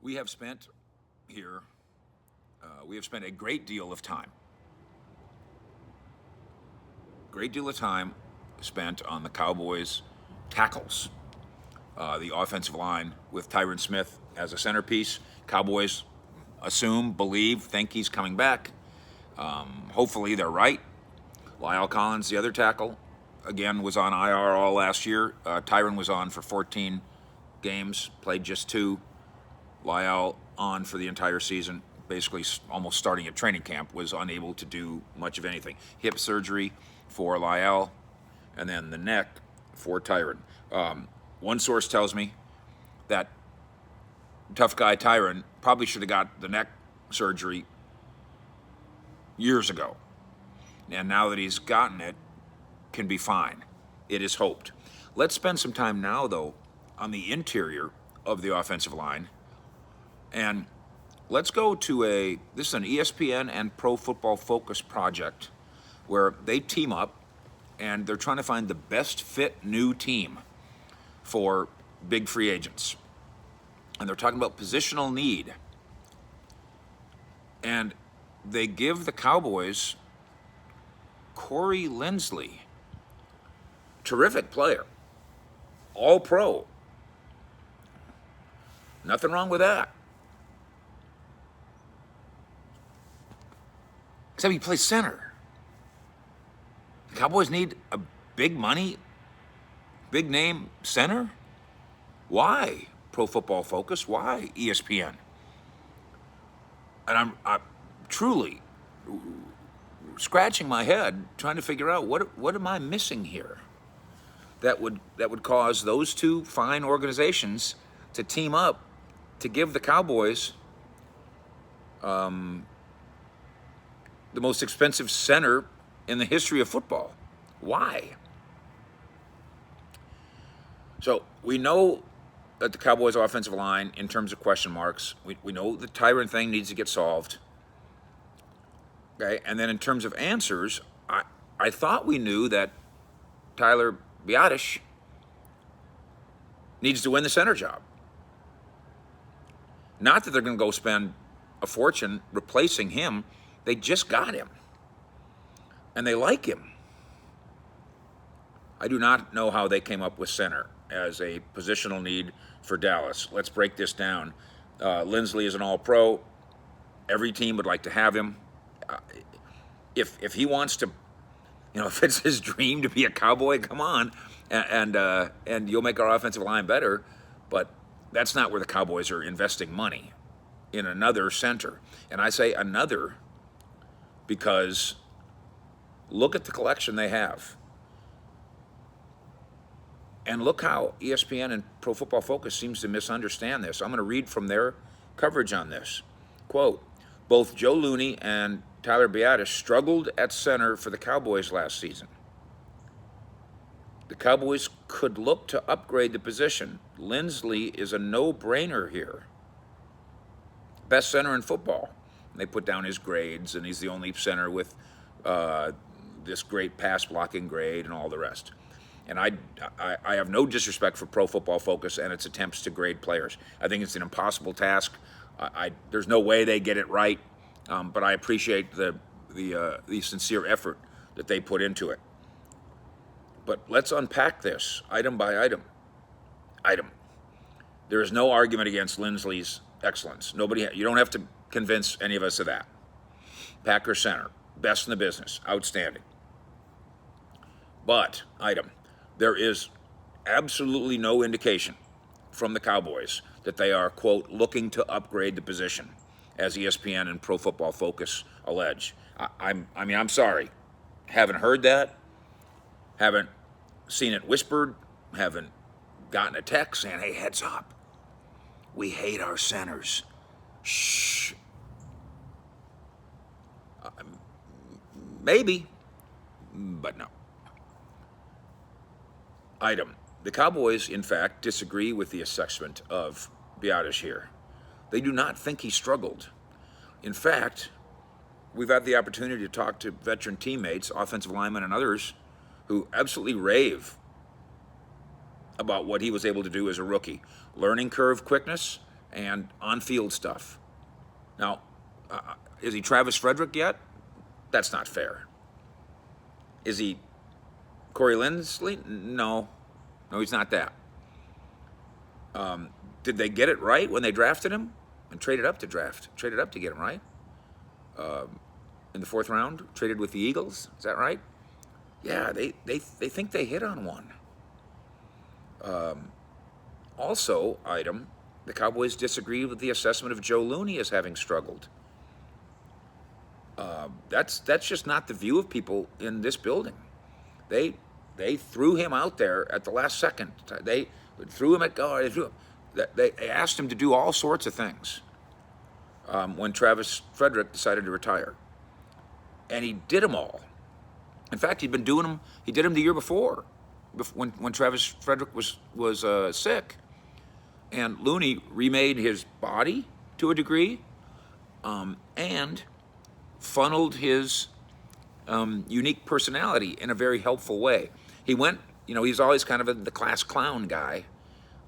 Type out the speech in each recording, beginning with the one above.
We have spent here, we have spent a great deal of time spent on the Cowboys tackles, the offensive line with Tyron Smith as a centerpiece. Cowboys assume, believe, think he's coming back. Hopefully they're right. Lyle Collins, the other tackle, again was on IR all last year. Tyron was on for 14 games, played just two. Lyle on for the entire season, basically almost starting at training camp, was unable to do much of anything. Hip surgery for Lyle, and then the neck for Tyron. One source tells me that tough guy Tyron probably should have got the neck surgery years ago. And now that he's gotten it, can be fine. It is hoped. Let's spend some time now, though, on the interior of the offensive line. And let's go to this is an ESPN and Pro Football Focus project where they team up and they're trying to find the best fit new team for big free agents. And they're talking about positional need. And they give the Cowboys Corey Linsley, terrific player, all pro. Nothing wrong with that. Except he plays center. The Cowboys need a big money, big name center? Why Pro Football Focus? Why ESPN? And I'm truly scratching my head trying to figure out what am I missing here that would cause those two fine organizations to team up to give the Cowboys the most expensive center in the history of football. Why? So we know that the Cowboys' offensive line, in terms of question marks, we know the Tyron thing needs to get solved. Okay, and then in terms of answers, I thought we knew that Tyler Biadasz needs to win the center job. Not that they're going to go spend a fortune replacing him. They just got him. And they like him. I do not know how they came up with center as a positional need for Dallas. Let's break this down. Linsley is an all-pro. Every team would like to have him. If he wants to, if it's his dream to be a Cowboy, come on, and you'll make our offensive line better. But that's not where the Cowboys are investing money, in another center. And I say another because look at the collection they have. And look how ESPN and Pro Football Focus seems to misunderstand this. I'm going to read from their coverage on this. Quote, both Joe Looney and Tyler Biadasz struggled at center for the Cowboys last season. The Cowboys could look to upgrade the position. Linsley is a no-brainer here. Best center in football. They put down his grades, and he's the only center with this great pass blocking grade and all the rest. And I have no disrespect for Pro Football Focus and its attempts to grade players. I think it's an impossible task. There's no way they get it right, but I appreciate the sincere effort that they put into it. But let's unpack this item by item. There is no argument against Linsley's excellence. You don't have to convince any of us of that. Packer center, best in the business, outstanding. But, there is absolutely no indication from the Cowboys that they are, quote, looking to upgrade the position, as ESPN and Pro Football Focus allege. I'm sorry. Haven't heard that. Haven't seen it whispered. Haven't gotten a text saying, hey, heads up. We hate our centers. Shh. Maybe, but no. The Cowboys, in fact, disagree with the assessment of Biadasz here. They do not think he struggled. In fact, we've had the opportunity to talk to veteran teammates, offensive linemen and others, who absolutely rave about what he was able to do as a rookie. Learning curve quickness, and on-field stuff. Now, is he Travis Frederick yet? That's not fair. Is he Corey Linsley? No. No, he's not that. Did they get it right when they drafted him and traded up to get him right? In the 4th round, traded with the Eagles. Is that right? Yeah, they think they hit on one. Also, the Cowboys disagree with the assessment of Joe Looney as having struggled. That's just not the view of people in this building. They threw him out there at the last second. They threw him at guard. They asked him to do all sorts of things when Travis Frederick decided to retire, and he did them all. In fact, he'd been doing them. He did them the year before, when Travis Frederick was sick, and Looney remade his body to a degree, and funneled his unique personality in a very helpful way. He went, he's always kind of the class clown guy,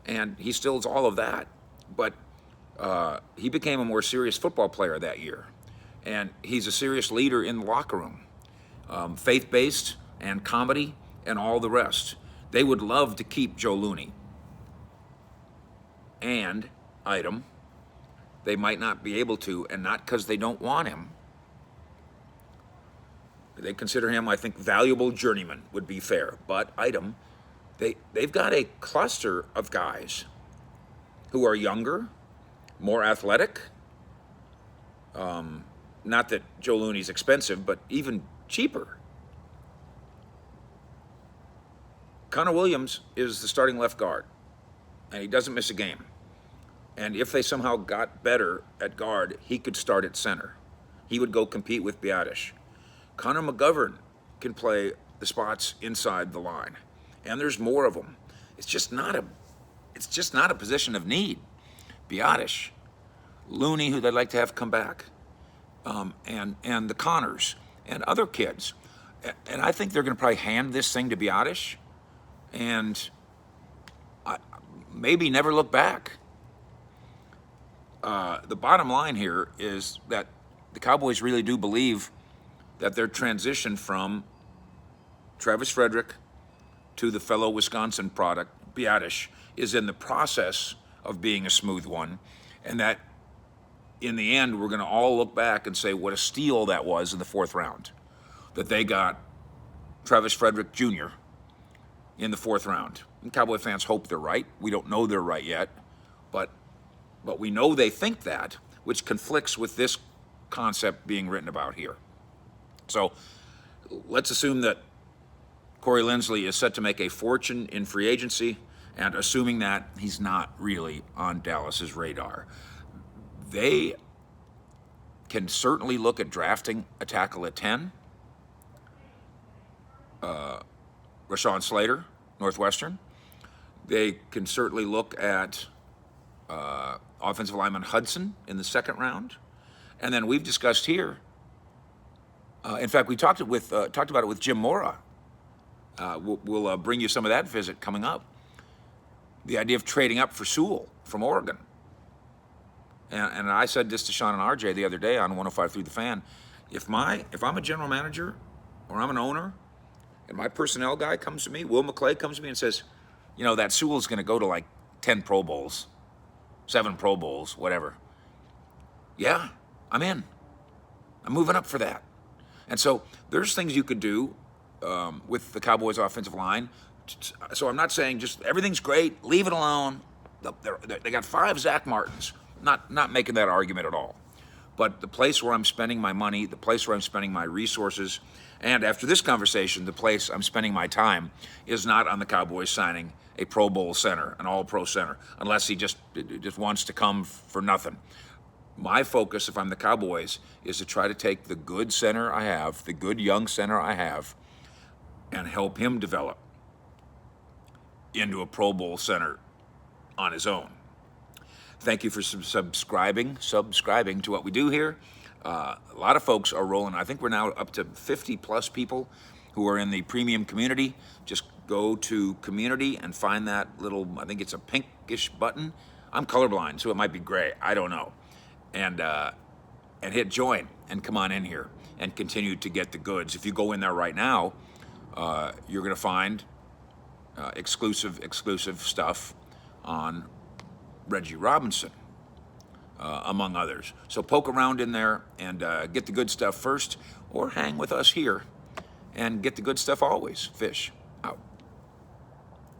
and he still is all of that, but he became a more serious football player that year, and he's a serious leader in the locker room, faith-based and comedy and all the rest. They would love to keep Joe Looney. And, they might not be able to, and not because they don't want him. They consider him, I think, valuable journeyman would be fair. But, they've got a cluster of guys who are younger, more athletic. Not that Joe Looney's expensive, but even cheaper. Connor Williams is the starting left guard, and he doesn't miss a game. And if they somehow got better at guard, he could start at center. He would go compete with Biadasz. Connor McGovern can play the spots inside the line, and there's more of them. It's just not a position of need. Biadasz, Looney, who they'd like to have come back, and the Connors and other kids, and I think they're going to probably hand this thing to Biadasz, and maybe never look back. The bottom line here is that the Cowboys really do believe that their transition from Travis Frederick to the fellow Wisconsin product, Biadasz, is in the process of being a smooth one, and that in the end we're going to all look back and say what a steal that was in the 4th round, that they got Travis Frederick Jr. in the 4th round. And Cowboy fans hope they're right. We don't know they're right yet, but we know they think that, which conflicts with this concept being written about here. So let's assume that Corey Linsley is set to make a fortune in free agency, and assuming that he's not really on Dallas's radar. They can certainly look at drafting a tackle at 10. Rashawn Slater, Northwestern. They can certainly look at offensive lineman Hudson in the 2nd round. And then we've discussed here, in fact, we talked about it with Jim Mora. We'll bring you some of that visit coming up. The idea of trading up for Sewell from Oregon. And I said this to Sean and RJ the other day on 105.3 The Fan. If I'm a general manager or I'm an owner, and my personnel guy comes to me, Will McClay comes to me and says, that Sewell's going to go to like 10 Pro Bowls, 7 Pro Bowls, whatever. Yeah, I'm in. I'm moving up for that. And so there's things you could do with the Cowboys offensive line. So I'm not saying just everything's great, leave it alone. They got 5 Zach Martins. Not making that argument at all. But the place where I'm spending my money, the place where I'm spending my resources, and after this conversation, the place I'm spending my time is not on the Cowboys signing a Pro Bowl center, an All-Pro center, unless he just wants to come for nothing. My focus, if I'm the Cowboys, is to try to take the good center I have, the good young center I have, and help him develop into a Pro Bowl center on his own. Thank you for subscribing to what we do here. A lot of folks are rolling. I think we're now up to 50 plus people who are in the premium community. Just go to community and find that little, I think it's a pinkish button I'm colorblind, so it might be gray. I don't know. And hit join and come on in here and continue to get the goods. If you go in there right now, you're going to find exclusive stuff on Reggie Robinson, among others. So poke around in there and get the good stuff first, or hang with us here and get the good stuff always. Fish.